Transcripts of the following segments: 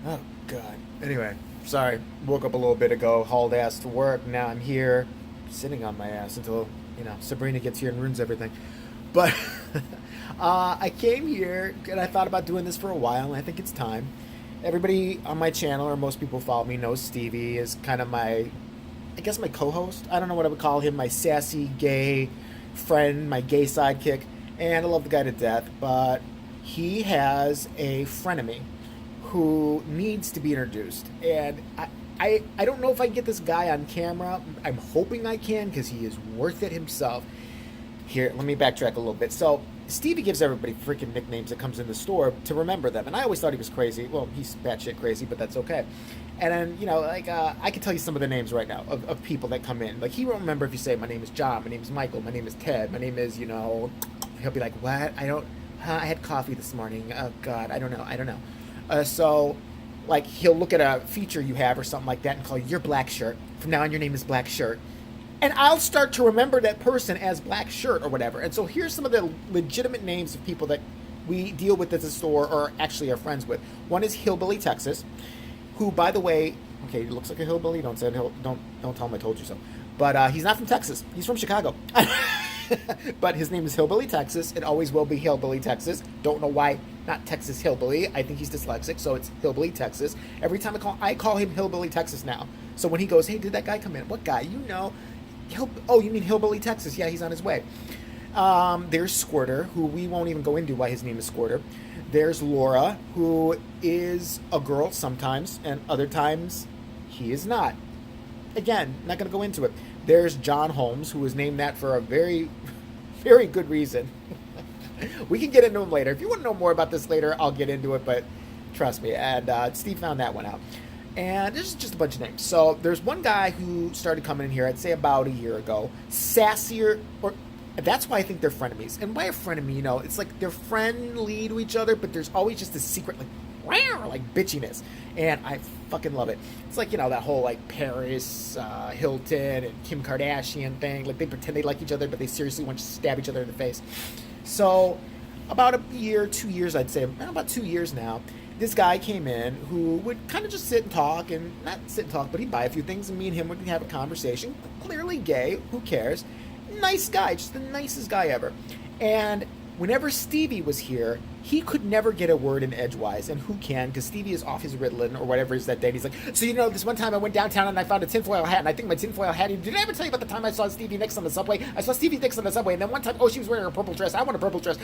Oh, God. Anyway, sorry. Woke up a little bit ago, hauled ass to work. Now I'm here, sitting on my ass until, Sabrina gets here and ruins everything. But I came here and I thought about doing this for a while, and I think it's time. Everybody on my channel, or most people who follow me, knows Stevie is kind of I guess my co-host. I don't know what I would call him, my sassy gay friend, my gay sidekick. And I love the guy to death, but he has a frenemy who needs to be introduced. And I don't know if I can get this guy on camera. I'm hoping I can because he is worth it himself. Here, let me backtrack a little bit. So, Stevie gives everybody freaking nicknames that comes in the store to remember them. And I always thought he was crazy. Well, he's batshit crazy, but that's okay. And then, I can tell you some of the names right now of people that come in. Like, he won't remember if you say, my name is John, my name is Michael, my name is Ted, my name is, he'll be like, what? I had coffee this morning. Oh, God, I don't know. So, like, he'll look at a feature you have or something like that and call you your black shirt. From now on, your name is Black Shirt. And I'll start to remember that person as Black Shirt or whatever. And so here's some of the legitimate names of people that we deal with at the store or actually are friends with. One is Hillbilly Texas, who, by the way, okay, he looks like a hillbilly. Don't tell him I told you so. But he's not from Texas. He's from Chicago. But his name is Hillbilly Texas. It always will be Hillbilly Texas. Don't know why not Texas Hillbilly. I think he's dyslexic, so it's Hillbilly Texas. Every time I call him Hillbilly Texas now. So when he goes, hey, did that guy come in? What guy? Oh, you mean Hillbilly Texas? Yeah, he's on his way. There's Squirter, who we won't even go into why his name is Squirter. There's Laura, who is a girl sometimes, and other times he is not. Again, not going to go into it. There's John Holmes, who was named that for a very, very good reason. We can get into him later. If you want to know more about this later, I'll get into it, but trust me. And Steve found that one out. And this is just a bunch of names. So there's one guy who started coming in here, I'd say about a year ago. Sassier, or that's why I think they're frenemies. And why a frenemy, it's like they're friendly to each other, but there's always just this secret, like bitchiness. And I fucking love it. It's like, that whole, like, Paris, Hilton, and Kim Kardashian thing. Like, they pretend they like each other, but they seriously want to stab each other in the face. So, about a year, 2 years, I'd say, about 2 years now, this guy came in who would kind of just sit and talk, and not sit and talk, but he'd buy a few things, and me and him would have a conversation. Clearly gay, who cares? Nice guy, just the nicest guy ever. And whenever Stevie was here, he could never get a word in edgewise, and who can? Because Stevie is off his Ritalin or whatever is that day. And he's like, so this one time I went downtown and I found a tinfoil hat, and I think my tinfoil hat. Did I ever tell you about the time I saw Stevie Nicks on the subway? I saw Stevie Nicks on the subway, and then one time, she was wearing a purple dress. I want a purple dress.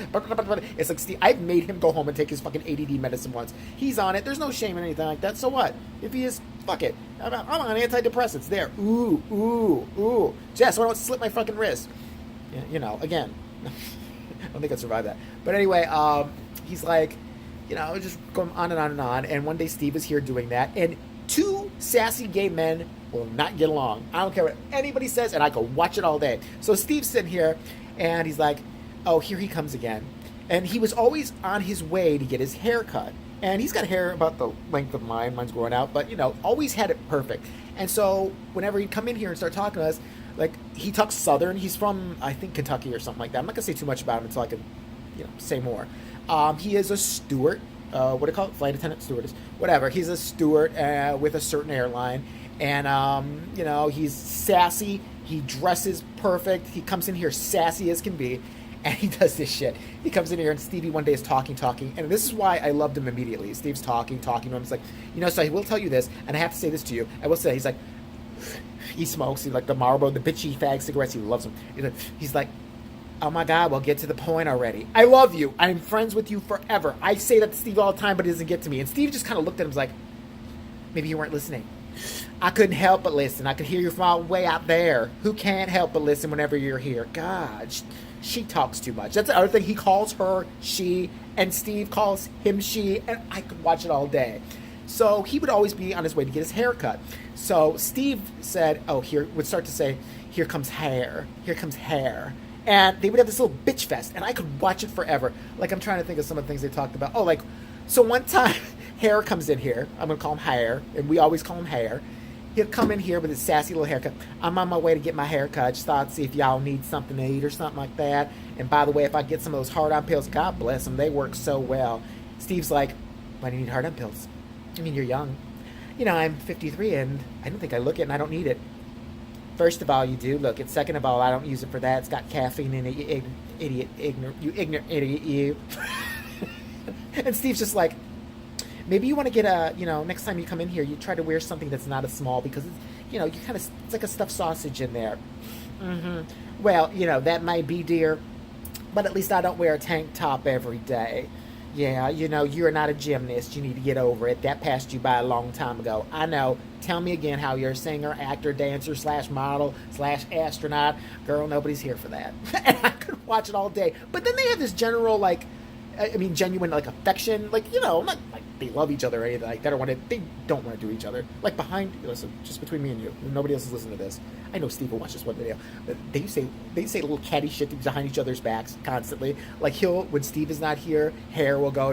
It's like Steve. I've made him go home and take his fucking ADD medicine once. He's on it. There's no shame in anything like that. So what? If he is, fuck it. I'm on antidepressants. There. Ooh. Jess, why don't I slit my fucking wrist? Again. I don't think I'd survive that. But anyway, he's like, just going on and on and on. And one day Steve is here doing that. And two sassy gay men will not get along. I don't care what anybody says, and I could watch it all day. So Steve's sitting here, and he's like, oh, here he comes again. And he was always on his way to get his hair cut. And he's got hair about the length of mine. Mine's growing out. But, always had it perfect. And so whenever he'd come in here and start talking to us, like, he talks Southern. He's from, I think, Kentucky or something like that. I'm not going to say too much about him until I can, say more. He is a steward. What do you call it? Flight attendant, stewardess. Whatever. He's a steward with a certain airline. And, he's sassy. He dresses perfect. He comes in here sassy as can be. And he does this shit. He comes in here, and Stevie one day is talking. And this is why I loved him immediately. Steve's talking to him. He's like, so I will tell you this, and I have to say this to you. I will say, he's like, he smokes. He's like the Marlboro, the bitchy fag cigarettes. He loves them. He's like, oh my God, well, get to the point already. I love you. I'm friends with you forever. I say that to Steve all the time, but it doesn't get to me. And Steve just kind of looked at him like, maybe you weren't listening. I couldn't help but listen. I could hear you from all way out there. Who can't help but listen whenever you're here? God, she talks too much. That's the other thing. He calls her she, and Steve calls him she, and I could watch it all day. So he would always be on his way to get his hair cut. So Steve said, would start to say, here comes hair. Here comes hair. And they would have this little bitch fest, and I could watch it forever. Like, I'm trying to think of some of the things they talked about. So one time, Hair comes in here. I'm going to call him Hair, and we always call him Hair. He'll come in here with his sassy little haircut. I'm on my way to get my haircut. Just thought to see if y'all need something to eat or something like that. And by the way, if I get some of those hard-on pills, God bless them. They work so well. Steve's like, why do you need hard-on pills? I mean, you're young. You know, I'm 53 and I don't think I look it and I don't need it. First of all, you do look it. Second of all, I don't use it for that. It's got caffeine in it, you idiot, ignorant idiot, you. And Steve's just like, maybe you want to get next time you come in here, you try to wear something that's not a small because, you kind of, it's like a stuffed sausage in there. Mm-hmm. Well, that might be, dear, but at least I don't wear a tank top every day. Yeah, you're not a gymnast. You need to get over it. That passed you by a long time ago. I know. Tell me again how you're a singer, actor, dancer, slash model, slash astronaut. Girl, nobody's here for that. And I could watch it all day. But then they have this general, like, genuine, like, affection. Like, not like they love each other or anything. Like, they don't want to do each other. Like, listen, just between me and you. Nobody else is listening to this. I know Steve will watch this one video. But they say little catty shit behind each other's backs constantly. Like, when Steve is not here, Hair will go,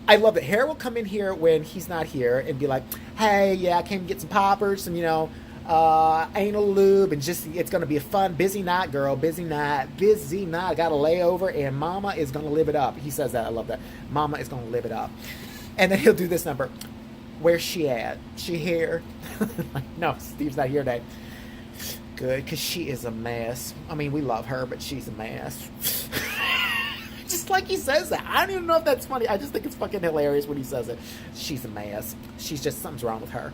I love it. Hair will come in here when he's not here and be like, hey, yeah, I came to get some poppers and, anal lube, and just, it's going to be a fun, busy night, girl, busy night. I got a layover, and mama is going to live it up. He says that. I love that. Mama is going to live it up. And then he'll do this number. Where's she at? She here? Like, no, Steve's not here today. Good, because she is a mess. I mean, we love her, but she's a mess. Just like he says that. I don't even know if that's funny. I just think it's fucking hilarious when he says it. She's a mess. Something's wrong with her.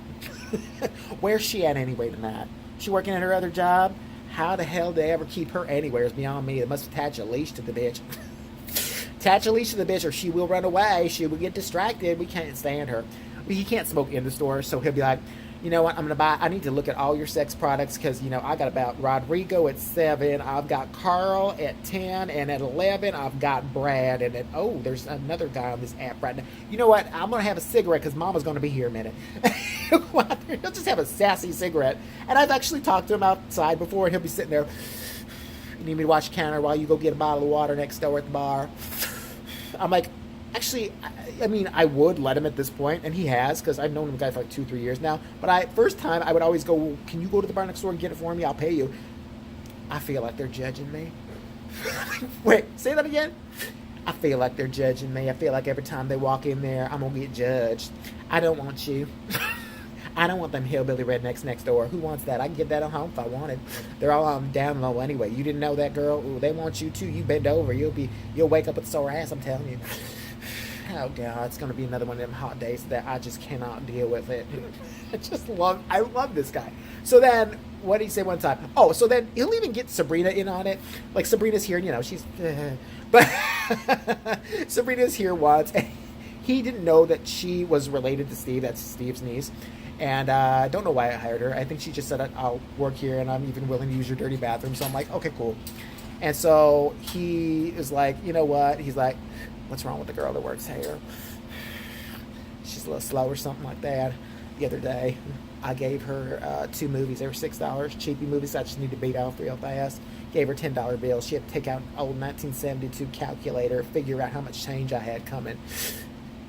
Where's she at anyway tonight? She working at her other job? How the hell do they ever keep her anywhere is beyond me. They must attach a leash to the bitch. Attach a leash to the bitch or she will run away. She will get distracted. We can't stand her. He can't smoke in the store, so he'll be like, you know what, I need to look at all your sex products because, I got about Rodrigo at 7, I've got Carl at 10, and at 11, I've got Brad, and there's another guy on this app right now. You know what, I'm going to have a cigarette because Mama's going to be here in a minute. He'll just have a sassy cigarette. And I've actually talked to him outside before, and he'll be sitting there, you need me to watch the counter while you go get a bottle of water next door at the bar? I'm like, actually, I mean, I would let him at this point, and he has, because I've known the guy for like 2-3 years now. But first time, I would always go, well, can you go to the bar next door and get it for me? I'll pay you. I feel like they're judging me. Wait, say that again? I feel like they're judging me. I feel like every time they walk in there, I'm going to get judged. I don't want you. I don't want them hillbilly rednecks next door. Who wants that? I can get that at home if I wanted. They're all down low anyway. You didn't know that, girl? Ooh, they want you too. You bend over. You'll wake up with sore ass, I'm telling you. Oh God, it's gonna be another one of them hot days that I just cannot deal with it. I love this guy. So then, what did he say one time? Oh, so then he'll even get Sabrina in on it. Like Sabrina's here, she's, but Sabrina's here once, and he didn't know that she was related to Steve. That's Steve's niece, and I don't know why I hired her. I think she just said I'll work here, and I'm even willing to use your dirty bathroom. So I'm like, okay, cool. And so he is like, you know what? He's like, what's wrong with the girl that works here? She's a little slow or something like that. The other day, I gave her 2 movies. They were $6. Cheapy movies I just need to beat off real fast. Gave her $10 bill. She had to take out an old 1972 calculator, figure out how much change I had coming.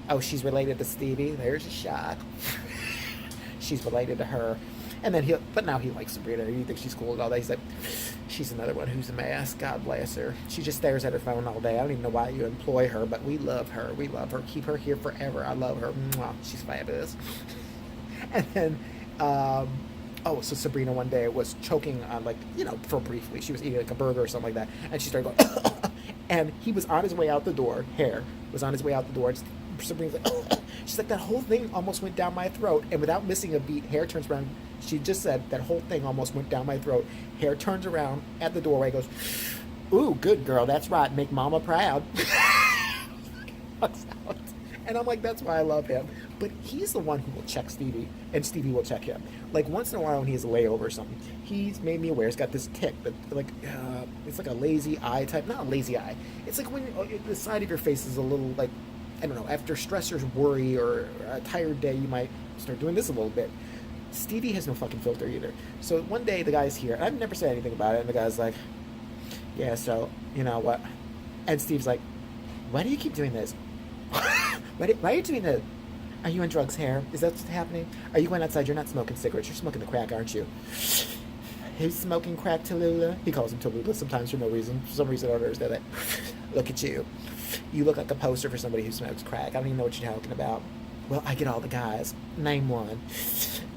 Oh, she's related to Stevie. There's a shock. She's related to her. And then but now he likes Sabrina. He thinks she's cool and all that. He's like, she's another one who's a mess. God bless her. She just stares at her phone all day. I don't even know why you employ her, but we love her. We love her. Keep her here forever. I love her. Mwah. She's fabulous. And then, so Sabrina one day was choking on, for briefly. She was eating like a burger or something like that. And she started going, and he was on his way out the door. Hair was on his way out the door. Sabrina's like, she's like, that whole thing almost went down my throat. And without missing a beat, Hair turns around. She just said, that whole thing almost went down my throat. Hair turns around at the doorway, goes, ooh, good girl, that's right, make mama proud. And I'm like, that's why I love him. But he's the one who will check Stevie, and Stevie will check him. Like, once in a while when he has a layover or something, he's made me aware. He's got this tick that, it's like a lazy eye type. Not a lazy eye. It's like when the side of your face is a little, like, I don't know, after stressors, worry, or a tired day, you might start doing this a little bit. Stevie has no fucking filter either. So one day the guy's here, and I've never said anything about it, and the guy's like, yeah, so, you know what? And Steve's like, why do you keep doing this? Why are you doing this? Are you on drugs, Hair? Is that what's happening? Are you going outside? You're not smoking cigarettes. You're smoking the crack, aren't you? Who's smoking crack, Tallulah? He calls him Tallulah sometimes for no reason. For some reason, I don't understand that. Look at you. You look like a poster for somebody who smokes crack. I don't even know what you're talking about. Well, I get all the guys. Name one.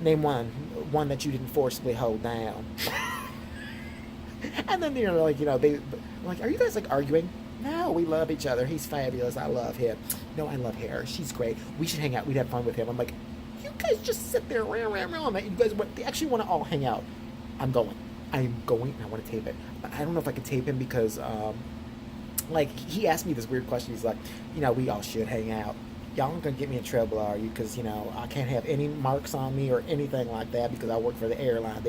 Name one. One that you didn't forcibly hold down. And then they're like, I'm like, are you guys like arguing? No, we love each other. He's fabulous. I love him. No, I love her. She's great. We should hang out. We'd have fun with him. I'm like, you guys just sit there, you guys they actually want to all hang out. I'm going. I'm going, and I want to tape it. But I don't know if I can tape him because, like, he asked me this weird question. He's like, we all should hang out. Y'all aren't gonna get me in trouble, are you? Because I can't have any marks on me or anything like that because I work for the airline.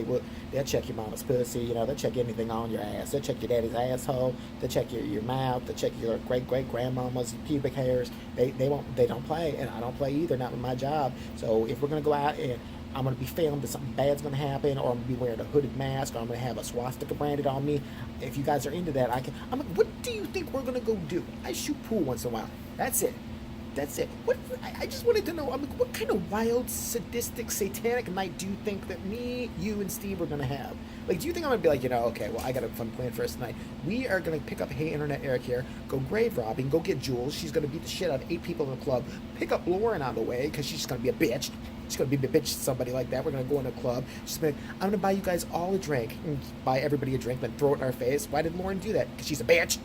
They'll check your mama's pussy. They'll check anything on your ass. They'll check your daddy's asshole. They'll check your mouth. They'll check your great grandmama's pubic hairs. They don't play, and I don't play either. Not with my job. So if we're gonna go out and I'm gonna be filmed that something bad's gonna happen, or I'm gonna be wearing a hooded mask, or I'm gonna have a swastika branded on me. If you guys are into that, I'm like, what do you think we're gonna go do? I shoot pool once in a while. That's it. That's it. I just wanted to know. I'm like, what kind of wild, sadistic, satanic night do you think that me, you, and Steve are gonna have? Like, do you think I'm gonna be like, okay, well, I got a fun plan for us tonight. We are gonna pick up Hey Internet Eric here, go grave robbing, go get Jules. She's gonna beat the shit out of 8 people in the club. Pick up Lauren on the way because she's gonna be a bitch. She's gonna be a bitch to somebody like that. We're gonna go in a club. She's gonna, I'm gonna buy you guys all a drink, and buy everybody a drink, then throw it in our face. Why did Lauren do that? Because she's a bitch.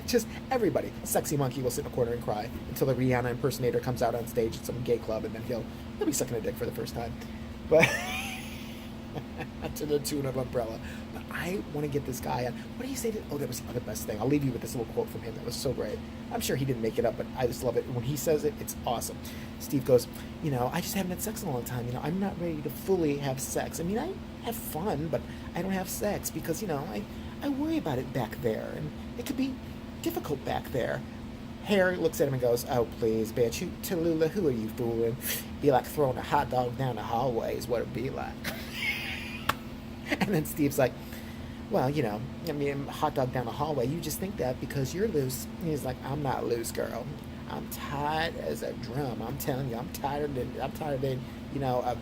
Just everybody. A sexy monkey will sit in a corner and cry until the Rihanna impersonator comes out on stage at some gay club, and then he'll be sucking a dick for the first time. But to the tune of Umbrella. But I want to get this guy on. What do you say? That was the other best thing. I'll leave you with this little quote from him. That was so great. I'm sure he didn't make it up, but I just love it. When he says it, it's awesome. Steve goes, I just haven't had sex in a long time. I'm not ready to fully have sex. I mean, I have fun, but I don't have sex because, I worry about it back there, and it could be difficult back there. Harry looks at him and goes, "Oh, please, bitch. Tallulah, who are you fooling? Be like throwing a hot dog down the hallway is what it'd be like." And then Steve's like, "Well, hot dog down the hallway, you just think that because you're loose." And he's like, "I'm not loose, girl. I'm tired as a drum. I'm telling you, I'm tired than a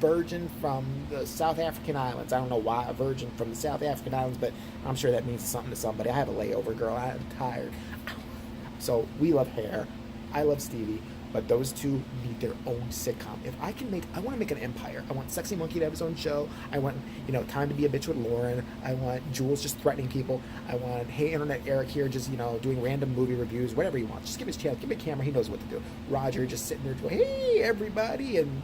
virgin from the South African islands. I don't know why a virgin from the South African islands, but I'm sure that means something to somebody. I have a layover, girl. I'm tired." So we love Hair. I love Stevie. But those two need their own sitcom. I want to make an empire. I want Sexy Monkey to have his own show. I want, Time to Be a Bitch with Lauren. I want Jules just threatening people. I want Hey Internet Eric here just, doing random movie reviews, whatever he wants. Just give his channel, give him a camera. He knows what to do. Roger just sitting there going, "Hey, everybody," and,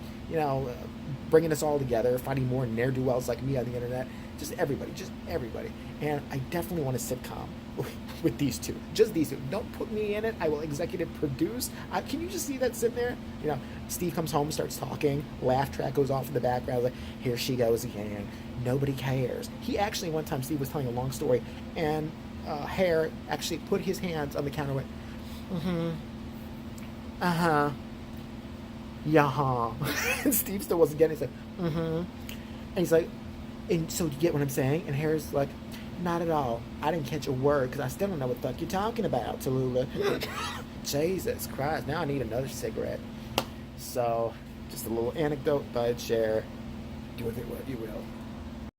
bringing us all together, finding more ne'er-do-wells like me on the internet. Just everybody. And I definitely want a sitcom with these two. Just these two. Don't put me in it. I will executive produce. Can you just see that sitting there? Steve comes home, starts talking. Laugh track goes off in the background. Like, here she goes again. Nobody cares. He actually, one time, Steve was telling a long story, and Hare actually put his hands on the counter and went, "Mm-hmm. Uh-huh. Yeah." And Steve still wasn't getting it. He's like, "Mm-hmm." And he's like, "And so do you get what I'm saying?" And Harry's like, "Not at all. I didn't catch a word because I still don't know what the fuck you're talking about, Tallulah." Jesus Christ. Now I need another cigarette. So, just a little anecdote that I'd share. Do with it what you will.